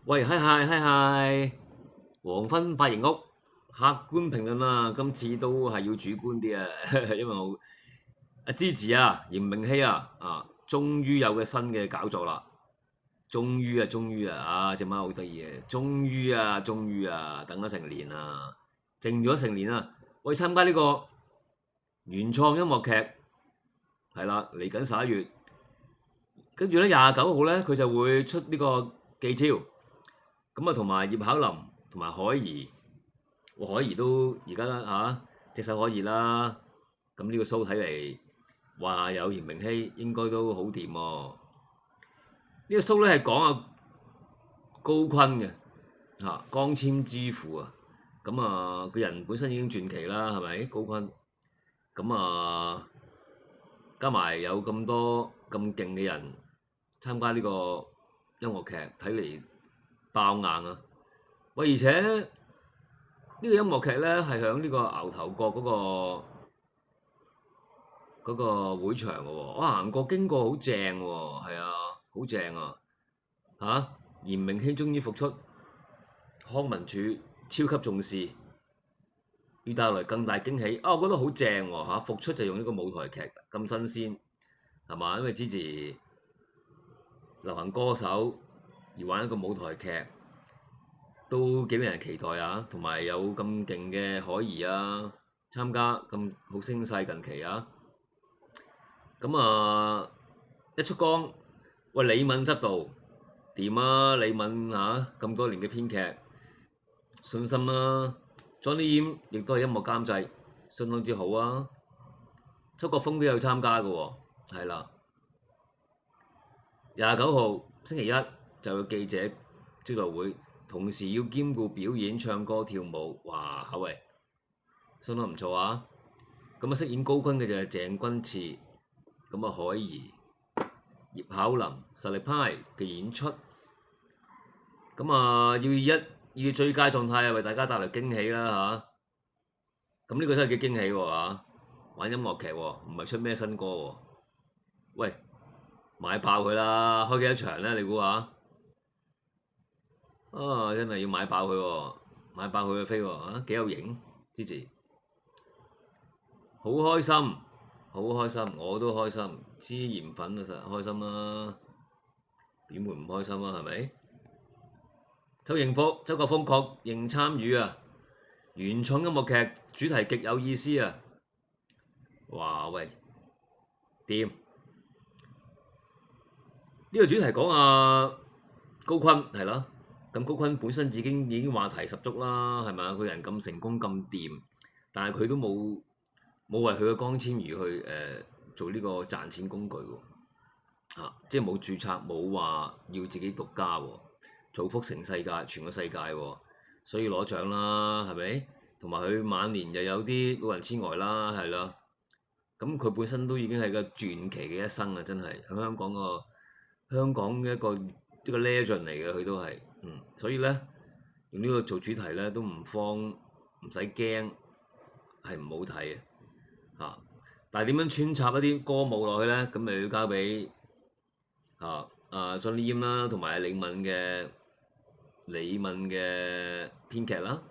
喂，嗨，黃昏髮型屋客觀評論啊，今次都係要主觀啲啊，因為我阿芝治啊、嚴明熙終於有嘅新嘅搞作啦，終於啊，隻貓好得意嘅，終於啊，等咗成年啊，靜咗成年啊，我去參加呢個原創音樂劇，係啦，嚟緊11月，跟住咧29號咧，佢就會出呢個記招。咁啊，同埋葉巧琳同埋海怡，海怡都而家隻手可熱啦。咁呢個 show 睇嚟話有嚴明熙，應該都好掂喎。呢個 show 咧係講高坤嘅光纖之父啊。咁啊，個人本身已經傳奇啦，係咪高坤？咁啊，加埋有咁多咁勁嘅人參加呢個音樂劇，睇嚟爆硬啊！喂，而且呢個音樂劇咧係響呢個牛頭角嗰個會場嘅喎，我行過經過好正喎，係啊，好正啊！嚴明熙終於復出，康文署超級重視，要帶來更大驚喜啊！我覺得好正喎，復出就用呢個舞台劇咁新鮮，係嘛？因為之前流行歌手而玩一個舞台劇。都幾令人期待啊！同埋有咁勁嘅海怡啊，參加咁好聲勢近期啊！咁啊，一出江，喂李敏執導掂啊！李敏咁多年嘅編劇，信心啊！Johnny Yim 亦都係音樂監製，相當之好啊！周國峰都有參加嘅喎，係啦。29號星期一就有記者招待會。同時要兼顧表演、唱歌、跳舞，哇！喂，相當唔錯啊！咁飾演高坤嘅就係鄭君賜，咁海怡、葉巧琳實力派嘅演出，要最佳狀態為大家帶來驚喜啦咁呢個真係幾驚喜喎玩音樂劇喎，唔係出咩新歌喎？喂，買爆佢啦！開幾多場咧？你估下？真係要買爆佢喎，買爆佢嘅飛喎，幾有型，支持，好開心，我都開心，黐鹽粉啊，實開心啦，點會唔開心啊？係咪？周國峰確認參與啊，原創音樂劇主題極有意思啊！哇喂，掂！呢個主題講高坤係咯。咁高坤本身已經話題十足啦，係咪啊？佢人咁成功咁掂，但係佢都冇為佢嘅光纖而去做呢個賺錢工具喎，即係冇註冊，冇話要自己獨家喎，造福成世界，全個世界喎，所以攞獎啦，係咪？同埋佢晚年又有啲老人痴呆啦，係咯。咁佢本身都已經係個傳奇嘅一生啊！真係喺香港嘅一個 legend 嚟嘅，佢都係。所以咧用呢個做主題咧都唔慌，唔使驚係唔好睇嘅但係點樣穿插一啲歌舞落去咧？咁咪要交俾Johnny Yim 啦，同埋李敏嘅編劇啦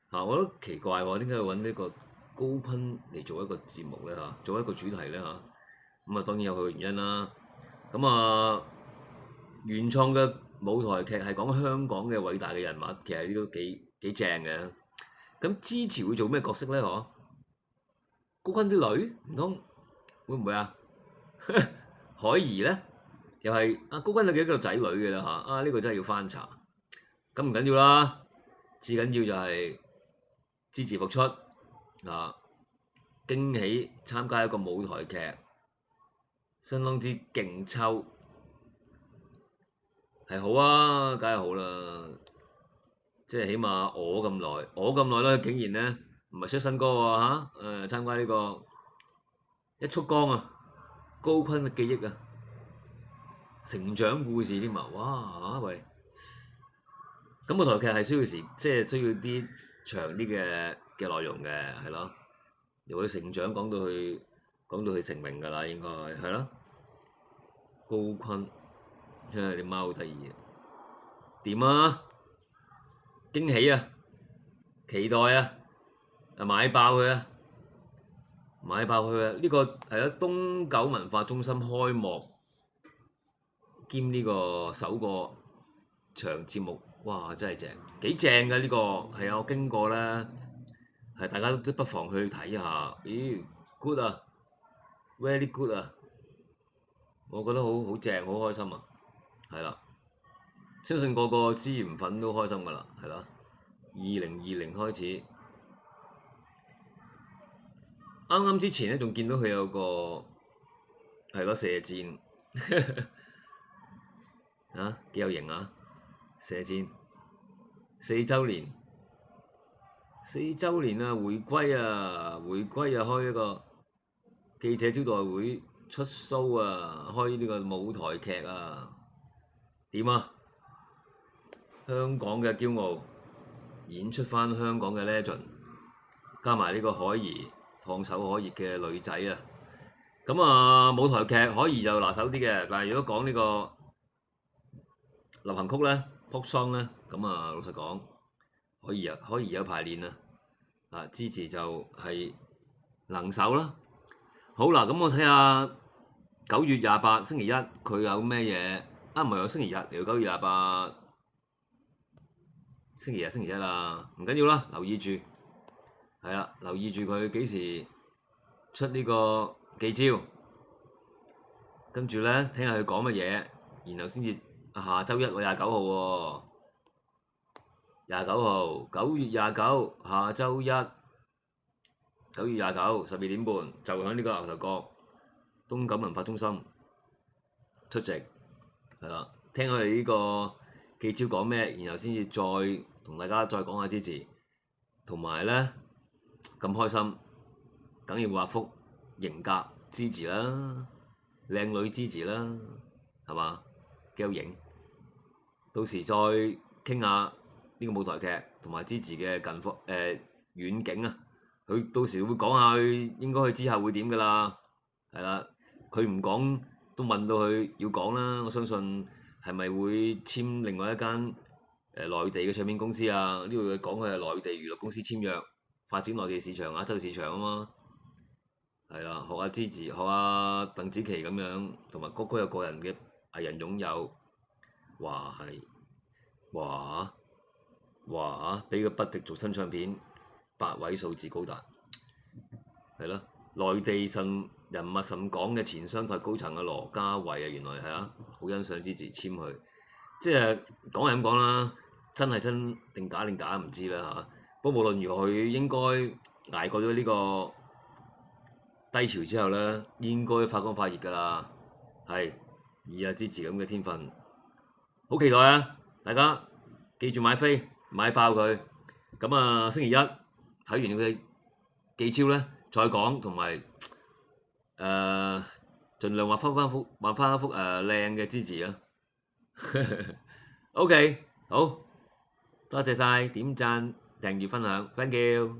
我覺得奇怪喎，點解要揾呢個高坤嚟做一個節目咧做一個主題咧咁當然有佢嘅原因啦。咁原創嘅舞台劇係講香港嘅偉大嘅人物，其實呢都幾正嘅。咁支持會做咩角色咧？高坤啲女唔通會唔會啊？海怡咧又係高坤有幾個仔女嘅啦呢個真係要翻查。咁唔緊要啦，至緊要就係支持復出驚喜參加一個舞台劇，相當之勁抽。係好啊，梗係好啦，即係起碼我咁耐啦，竟然咧唔係出新歌喎參加呢個一束光高坤嘅記憶成長故事添哇喂！咁舞台劇係即係需要啲長啲嘅內容嘅，係咯，由佢成長講到佢成名㗎啦，應該係咯，高坤。真係啲貓好得意掂啊！驚喜啊！期待啊！買爆佢啊！買爆佢啊！呢個係喺東九文化中心開幕兼呢個首個長節目，哇！真係正，幾正㗎呢個，係啊！我經過啦，係大家都不妨去睇下。咦，good 啊，very good 啊！我覺得好正，好開心啊！係啦，相信個個資源粉都開心㗎啦，係啦。2020開始，啱之前咧仲見到佢有個係咯射箭，啊幾有型啊！射箭4週年，4週年啊，回歸啊，開一個記者招待會出 show 啊，開呢個舞台劇啊，點啊？香港嘅驕傲演出返香港嘅 legend， 加埋呢個海怡燙手可熱嘅女仔啊！咁啊，舞台劇海怡就拿手啲嘅，但係如果講呢個流行曲咧 pop song 咧，咁啊老實講，海怡有排練啊，支持就係能手啦。好啦，咁我睇下9月28星期一佢有咩嘢？唔係有星期日嚟到9月28。星期一啦，唔緊要啦，留意住，係啦，留意住佢幾時出呢個記招，跟住咧聽下佢講乜嘢，然後先至下週一喎29號喎，29號9月29下週一9月29 12點半就喺呢個牛頭角東九文化中心出席，係啦，聽佢哋呢個記招講咩，然後先至再同大家再講下支持，同埋咧咁開心，梗要畫幅型格支持啦，靚女支持啦，係嘛？幾有型，到時再傾下呢個舞台劇同埋支持嘅遠景啊，佢到時會講下佢應該去之後會點㗎啦，係啦，佢唔講都問到佢要講啦，我相信。係咪會簽另外一間內地嘅唱片公司啊？呢度講佢係內地娛樂公司簽約發展內地市場、亞洲市場啊嘛。係啦，學阿芝，學阿鄧紫棋咁樣，同埋個有個人嘅藝人擁有，話係話俾個筆直做新唱片，8位數字高達，係咯，內地人物甚廣嘅前商台高層嘅羅嘉慧啊，原來係啊，好欣賞支持簽佢，即係講係咁講啦，真係真定假定假唔知啦嚇。不過無論如何，佢應該捱過咗呢個低潮之後咧，應該發光發熱㗎啦。係以阿支持咁嘅天分，好期待啊！大家記住買飛買爆佢。咁啊，星期一睇完佢記招咧，再講同埋。盡量畫翻一幅靚嘅支持啊！OK，好，多謝晒點讚、訂閱、分享，thank you。